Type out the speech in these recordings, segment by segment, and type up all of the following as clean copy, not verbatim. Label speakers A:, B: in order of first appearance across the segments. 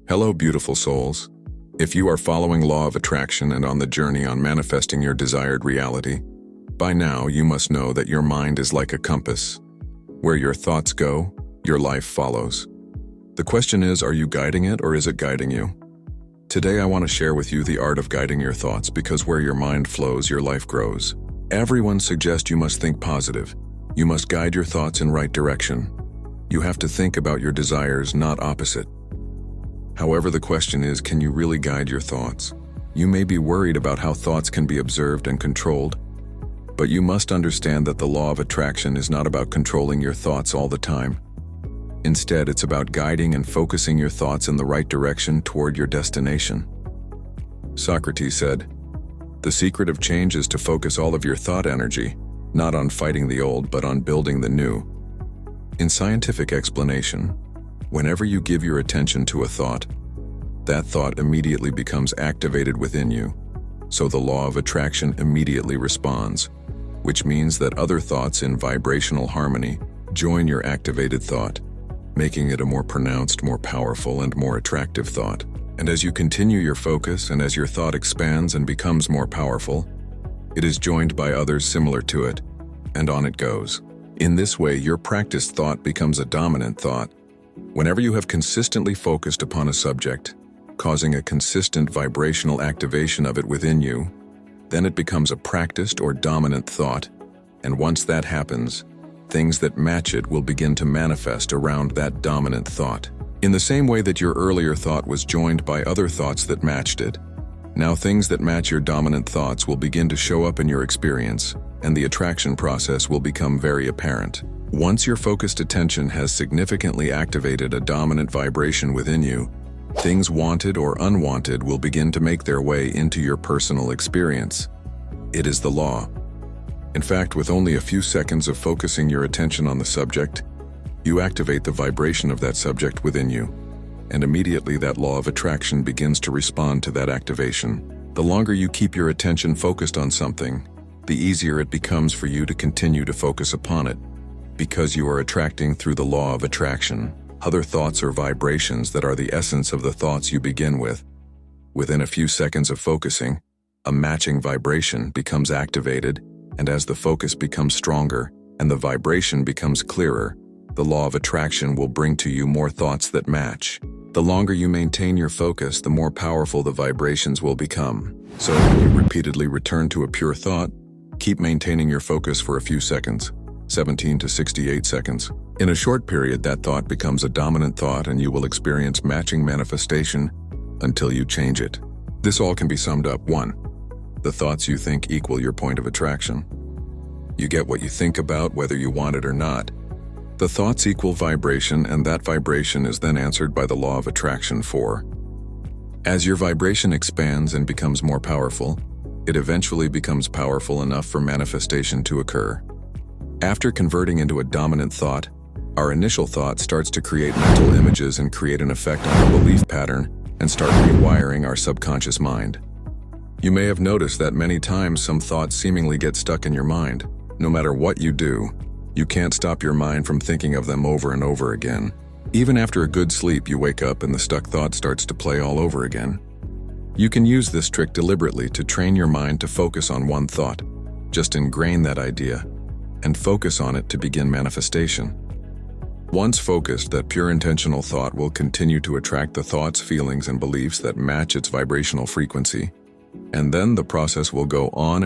A: Hello, beautiful souls. If you are following law of attraction and on the journey on manifesting your desired reality, by now you must know that your mind is like a compass. Where your thoughts go, your life follows. The question is, are you guiding it or is it guiding you? Today I want to share with you the art of guiding your thoughts, because where your mind flows, your life grows. Everyone suggests you must think positive. You must guide your thoughts in right direction. You have to think about your desires, not opposite. However, the question is, can you really guide your thoughts? You may be worried about how thoughts can be observed and controlled, but you must understand that the law of attraction is not about controlling your thoughts all the time. Instead, it's about guiding and focusing your thoughts in the right direction toward your destination. Socrates said, "The secret of change is to focus all of your thought energy, not on fighting the old, but on building the new." In scientific explanation, whenever you give your attention to a thought, that thought immediately becomes activated within you. So the law of attraction immediately responds, which means that other thoughts in vibrational harmony join your activated thought, making it a more pronounced, more powerful, and more attractive thought. And as you continue your focus and as your thought expands and becomes more powerful, it is joined by others similar to it, and on it goes. In this way, your practiced thought becomes a dominant thought. Whenever you have consistently focused upon a subject, causing a consistent vibrational activation of it within you, then it becomes a practiced or dominant thought, and once that happens, things that match it will begin to manifest around that dominant thought. In the same way that your earlier thought was joined by other thoughts that matched it, now things that match your dominant thoughts will begin to show up in your experience, and the attraction process will become very apparent. Once your focused attention has significantly activated a dominant vibration within you, things wanted or unwanted will begin to make their way into your personal experience. It is the law. In fact, with only a few seconds of focusing your attention on the subject, you activate the vibration of that subject within you, and immediately that law of attraction begins to respond to that activation. The longer you keep your attention focused on something, the easier it becomes for you to continue to focus upon it, because you are attracting through the law of attraction other thoughts or vibrations that are the essence of the thoughts you begin with. Within a few seconds of focusing, a matching vibration becomes activated, and as the focus becomes stronger and the vibration becomes clearer, the law of attraction will bring to you more thoughts that match. The longer you maintain your focus, the more powerful the vibrations will become. So when you repeatedly return to a pure thought, keep maintaining your focus for a few seconds, 17 to 68 seconds. In a short period, that thought becomes a dominant thought and you will experience matching manifestation until you change it. This all can be summed up. 1. The thoughts you think equal your point of attraction. You get what you think about, whether you want it or not. The thoughts equal vibration, and that vibration is then answered by the law of attraction. 4. As your vibration expands and becomes more powerful, it eventually becomes powerful enough for manifestation to occur. After converting into a dominant thought, our initial thought starts to create mental images and create an effect on our belief pattern and start rewiring our subconscious mind. You may have noticed that many times some thoughts seemingly get stuck in your mind. No matter what you do, you can't stop your mind from thinking of them over and over again. Even after a good sleep, you wake up and the stuck thought starts to play all over again. You can use this trick deliberately to train your mind to focus on one thought. Just ingrain that idea and focus on it to begin manifestation. Once focused, that pure intentional thought will continue to attract the thoughts, feelings, and beliefs that match its vibrational frequency. And then the process will go on,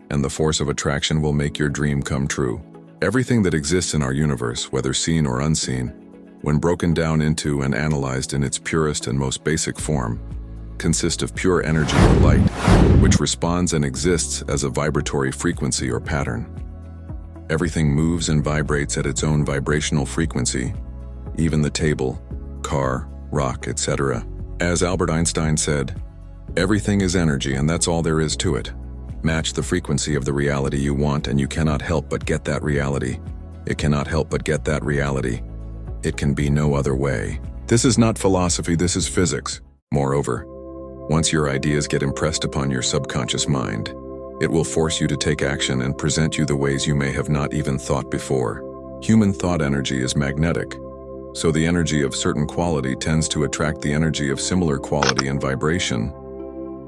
A: and the force of attraction will make your dream come true. Everything that exists in our universe, whether seen or unseen, when broken down into and analyzed in its purest and most basic form, consists of pure energy or light, which responds and exists as a vibratory frequency or pattern. Everything moves and vibrates at its own vibrational frequency, even the table, car, rock, etc. As Albert Einstein said, everything is energy, and that's all there is to it. Match the frequency of the reality you want and you cannot help but get that reality. It cannot help but get that reality. It can be no other way. This is not philosophy, this is physics. Moreover, once your ideas get impressed upon your subconscious mind, it will force you to take action and present you the ways you may have not even thought before. Human thought energy is magnetic. So the energy of certain quality tends to attract the energy of similar quality and vibration.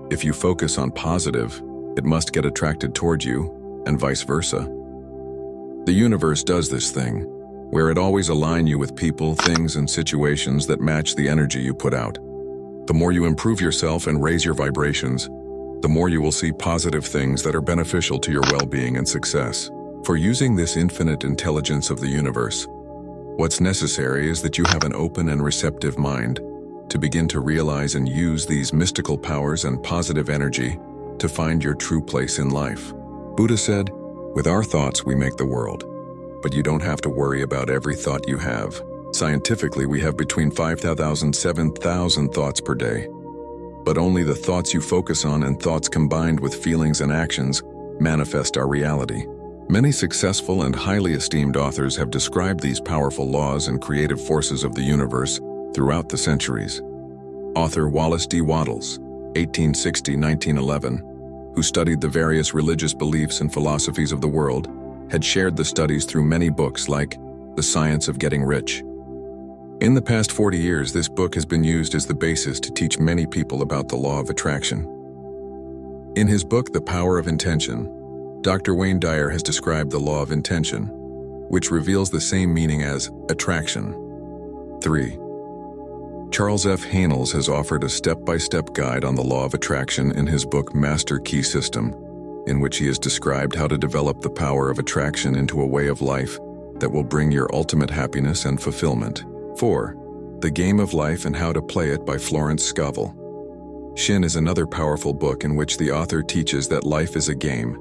A: If you focus on positive, it must get attracted toward you, and vice versa. The universe does this thing, where it always aligns you with people, things, and situations that match the energy you put out. The more you improve yourself and raise your vibrations, the more you will see positive things that are beneficial to your well-being and success. For using this infinite intelligence of the universe, what's necessary is that you have an open and receptive mind to begin to realize and use these mystical powers and positive energy to find your true place in life. Buddha said, "With our thoughts we make the world." But you don't have to worry about every thought you have. Scientifically, we have between 5,000 and 7,000 thoughts per day. But only the thoughts you focus on and thoughts combined with feelings and actions manifest our reality. Many successful and highly esteemed authors have described these powerful laws and creative forces of the universe throughout the centuries. Author Wallace D. Wattles, 1860-1911, who studied the various religious beliefs and philosophies of the world, had shared the studies through many books like The Science of Getting Rich. In the past 40 years, this book has been used as the basis to teach many people about the law of attraction. In his book, The Power of Intention, Dr. Wayne Dyer has described the law of intention, which reveals the same meaning as attraction. 3. Charles F. Haenels has offered a step-by-step guide on the law of attraction in his book Master Key System, in which he has described how to develop the power of attraction into a way of life that will bring your ultimate happiness and fulfillment. 4. The Game of Life and How to Play It by Florence Scovel. Shin is another powerful book in which the author teaches that life is a game,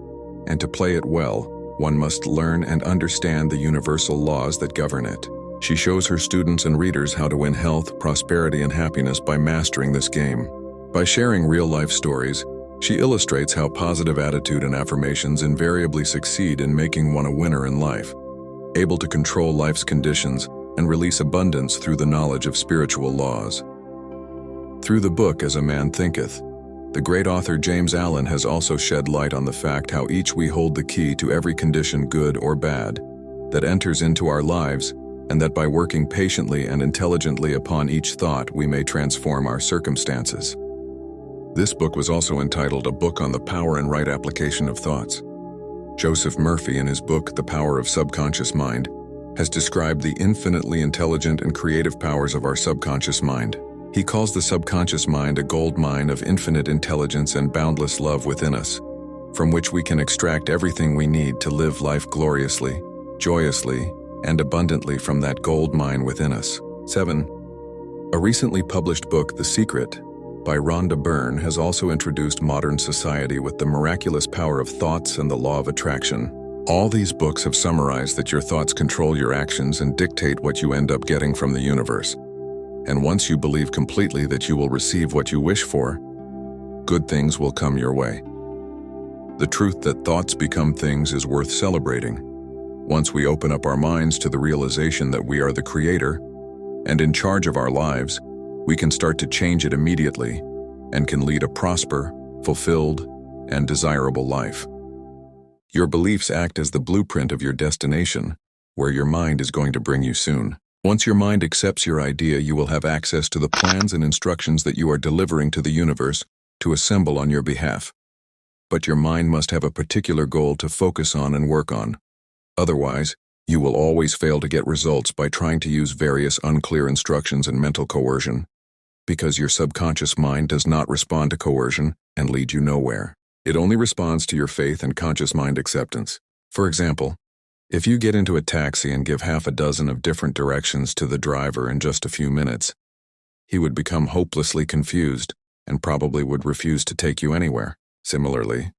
A: and to play it well, one must learn and understand the universal laws that govern it. She shows her students and readers how to win health, prosperity, and happiness by mastering this game. By sharing real-life stories, she illustrates how positive attitude and affirmations invariably succeed in making one a winner in life, able to control life's conditions and release abundance through the knowledge of spiritual laws. Through the book As a Man Thinketh, the great author James Allen has also shed light on the fact how each we hold the key to every condition, good or bad, that enters into our lives, and that by working patiently and intelligently upon each thought we may transform our circumstances. This book was also entitled A Book on the Power and Right Application of Thoughts. Joseph Murphy, in his book The Power of Subconscious Mind, has described the infinitely intelligent and creative powers of our subconscious mind. He calls the subconscious mind a gold mine of infinite intelligence and boundless love within us, from which we can extract everything we need to live life gloriously, joyously, and abundantly from that gold mine within us. 7. A recently published book, The Secret, by Rhonda Byrne, has also introduced modern society with the miraculous power of thoughts and the law of attraction. All these books have summarized that your thoughts control your actions and dictate what you end up getting from the universe. And once you believe completely that you will receive what you wish for, good things will come your way. The truth that thoughts become things is worth celebrating. Once we open up our minds to the realization that we are the creator and in charge of our lives, we can start to change it immediately and can lead a prosper, fulfilled, and desirable life. Your beliefs act as the blueprint of your destination, where your mind is going to bring you soon. Once your mind accepts your idea, you will have access to the plans and instructions that you are delivering to the universe to assemble on your behalf. But your mind must have a particular goal to focus on and work on. Otherwise, you will always fail to get results by trying to use various unclear instructions and mental coercion, because your subconscious mind does not respond to coercion and lead you nowhere. It only responds to your faith and conscious mind acceptance. For example, if you get into a taxi and give half a dozen of different directions to the driver in just a few minutes, he would become hopelessly confused and probably would refuse to take you anywhere. Similarly,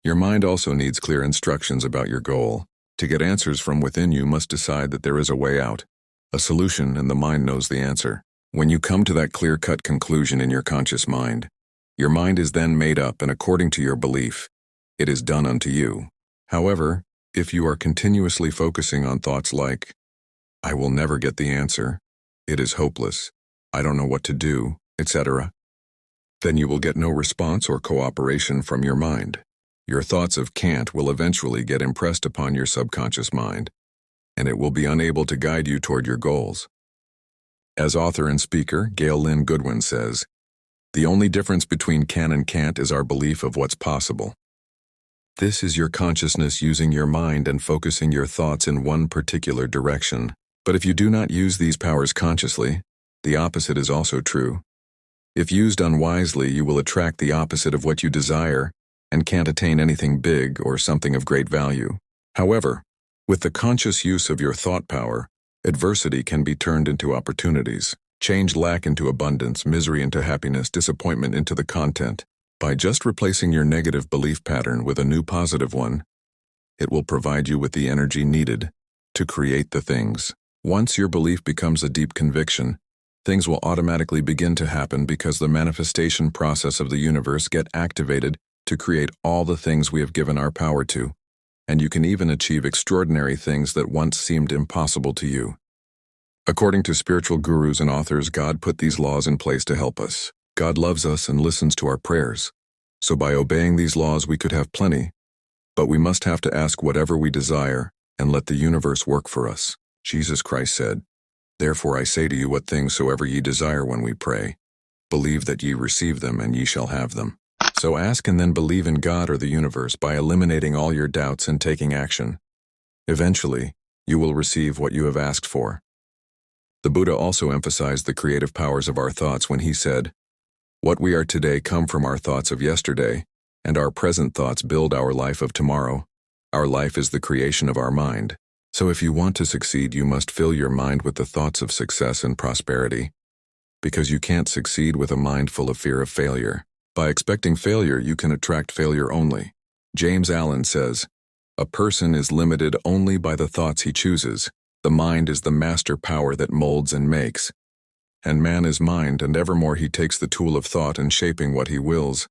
A: your mind also needs clear instructions about your goal. To get answers from within, you must decide that there is a way out, a solution, and the mind knows the answer. When you come to that clear-cut conclusion in your conscious mind, your mind is then made up, and according to your belief, it is done unto you. However, if you are continuously focusing on thoughts like, "I will never get the answer," "It is hopeless," "I don't know what to do," etc., then you will get no response or cooperation from your mind. Your thoughts of can't will eventually get impressed upon your subconscious mind, and it will be unable to guide you toward your goals. As author and speaker Gail Lynn Goodwin says, "The only difference between can and can't is our belief of what's possible." This is your consciousness using your mind and focusing your thoughts in one particular direction. But if you do not use these powers consciously, the opposite is also true. If used unwisely, you will attract the opposite of what you desire and can't attain anything big or something of great value. However, with the conscious use of your thought power, adversity can be turned into opportunities, change lack into abundance, misery into happiness, disappointment into the content. By just replacing your negative belief pattern with a new positive one, it will provide you with the energy needed to create the things. Once your belief becomes a deep conviction, things will automatically begin to happen because the manifestation process of the universe get activated to create all the things we have given our power to, and you can even achieve extraordinary things that once seemed impossible to you. According to spiritual gurus and authors, God put these laws in place to help us. God loves us and listens to our prayers. So by obeying these laws we could have plenty, but we must have to ask whatever we desire and let the universe work for us. Jesus Christ said, "Therefore I say to you, what things soever ye desire when we pray, believe that ye receive them and ye shall have them." So ask and then believe in God or the universe by eliminating all your doubts and taking action. Eventually, you will receive what you have asked for. The Buddha also emphasized the creative powers of our thoughts when he said, "What we are today come from our thoughts of yesterday, and our present thoughts build our life of tomorrow. Our life is the creation of our mind." So if you want to succeed, you must fill your mind with the thoughts of success and prosperity, because you can't succeed with a mind full of fear of failure. By expecting failure, you can attract failure only. James Allen says, "A person is limited only by the thoughts he chooses. The mind is the master power that molds and makes. And man is mind, and evermore he takes the tool of thought and shaping what he wills.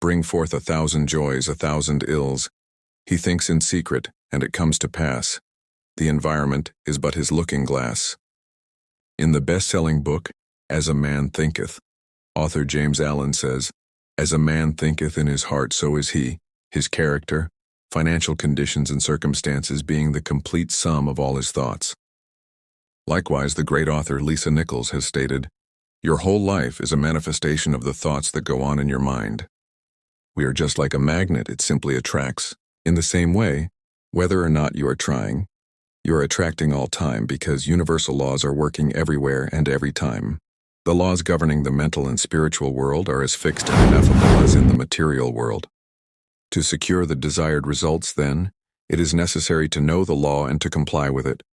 A: Bring forth 1,000 joys, 1,000 ills. He thinks in secret, and it comes to pass. The environment is but his looking glass." In the best-selling book, As a Man Thinketh, author James Allen says, "As a man thinketh in his heart, so is he, his character, financial conditions and circumstances being the complete sum of all his thoughts." Likewise, the great author Lisa Nichols has stated, "Your whole life is a manifestation of the thoughts that go on in your mind. We are just like a magnet, it simply attracts. In the same way, whether or not you are trying, you are attracting all time because universal laws are working everywhere and every time. The laws governing the mental and spiritual world are as fixed and ineffable as in the material world. To secure the desired results, then, it is necessary to know the law and to comply with it.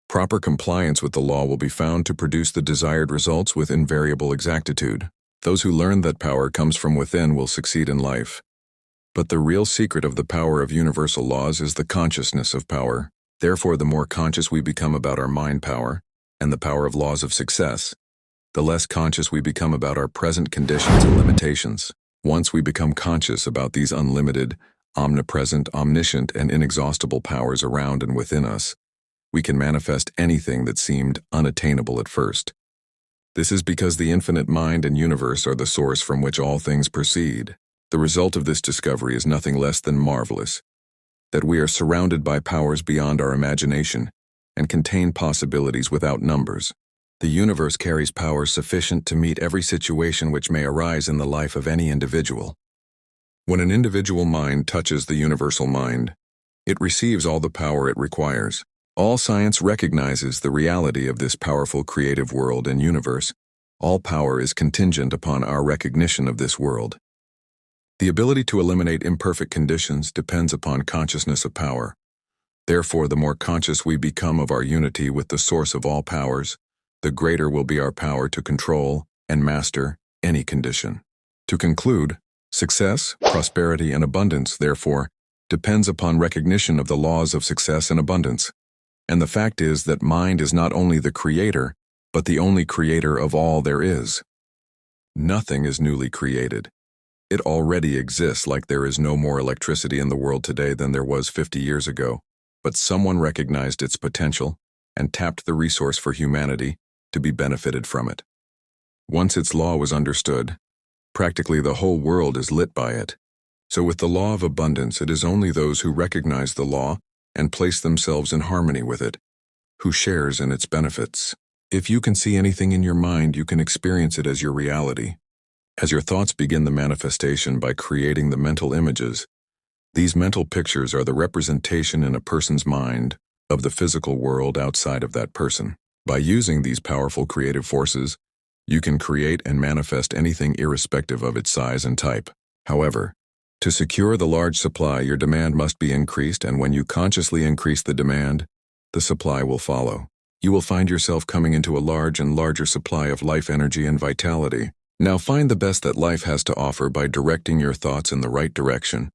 A: Proper compliance with the law will be found to produce the desired results with invariable exactitude. Those who learn that power comes from within will succeed in life. But the real secret of the power of universal laws is the consciousness of power. Therefore, the more conscious we become about our mind power and the power of laws of success, the less conscious we become about our present conditions and limitations. Once we become conscious about these unlimited, omnipresent, omniscient, and inexhaustible powers around and within us, we can manifest anything that seemed unattainable at first. This is because the infinite mind and universe are the source from which all things proceed. The result of this discovery is nothing less than marvelous, that we are surrounded by powers beyond our imagination and contain possibilities without numbers. The universe carries power sufficient to meet every situation which may arise in the life of any individual. When an individual mind touches the universal mind, it receives all the power it requires. All science recognizes the reality of this powerful creative world and universe. All power is contingent upon our recognition of this world. The ability to eliminate imperfect conditions depends upon consciousness of power. Therefore, the more conscious we become of our unity with the source of all powers, the greater will be our power to control and master any condition. To conclude, success, prosperity, and abundance, therefore, depends upon recognition of the laws of success and abundance. And the fact is that mind is not only the creator, but the only creator of all there is. Nothing is newly created. It already exists, like there is no more electricity in the world today than there was 50 years ago, but someone recognized its potential and tapped the resource for humanity to be benefited from it. Once its law was understood, practically the whole world is lit by it. So with the law of abundance, it is only those who recognize the law and place themselves in harmony with it, who shares in its benefits. If you can see anything in your mind, you can experience it as your reality. As your thoughts begin the manifestation by creating the mental images, these mental pictures are the representation in a person's mind of the physical world outside of that person. By using these powerful creative forces, you can create and manifest anything irrespective of its size and type. However, to secure the large supply, your demand must be increased, and when you consciously increase the demand, the supply will follow. You will find yourself coming into a large and larger supply of life energy and vitality. Now find the best that life has to offer by directing your thoughts in the right direction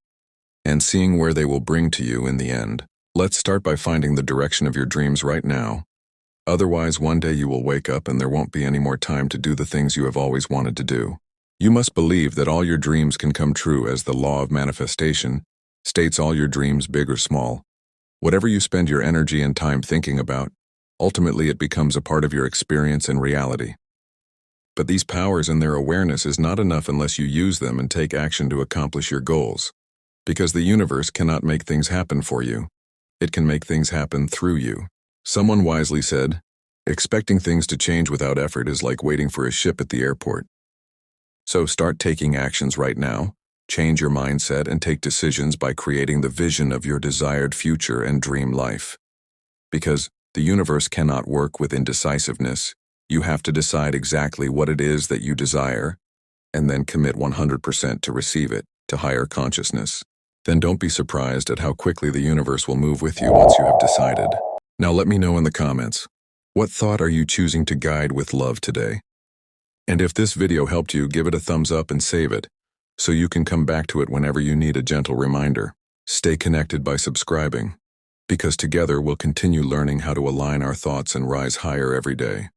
A: and seeing where they will bring to you in the end. Let's start by finding the direction of your dreams right now. Otherwise, one day you will wake up and there won't be any more time to do the things you have always wanted to do. You must believe that all your dreams can come true, as the law of manifestation states all your dreams, big or small. Whatever you spend your energy and time thinking about, ultimately it becomes a part of your experience and reality. But these powers and their awareness is not enough unless you use them and take action to accomplish your goals. Because the universe cannot make things happen for you. It can make things happen through you. Someone wisely said, expecting things to change without effort is like waiting for a ship at the airport. So start taking actions right now, change your mindset, and take decisions by creating the vision of your desired future and dream life. Because the universe cannot work with indecisiveness, you have to decide exactly what it is that you desire, and then commit 100% to receive it, to higher consciousness. Then don't be surprised at how quickly the universe will move with you once you have decided. Now let me know in the comments, what thought are you choosing to guide with love today? And if this video helped you, give it a thumbs up and save it, so you can come back to it whenever you need a gentle reminder. Stay connected by subscribing, because together we'll continue learning how to align our thoughts and rise higher every day.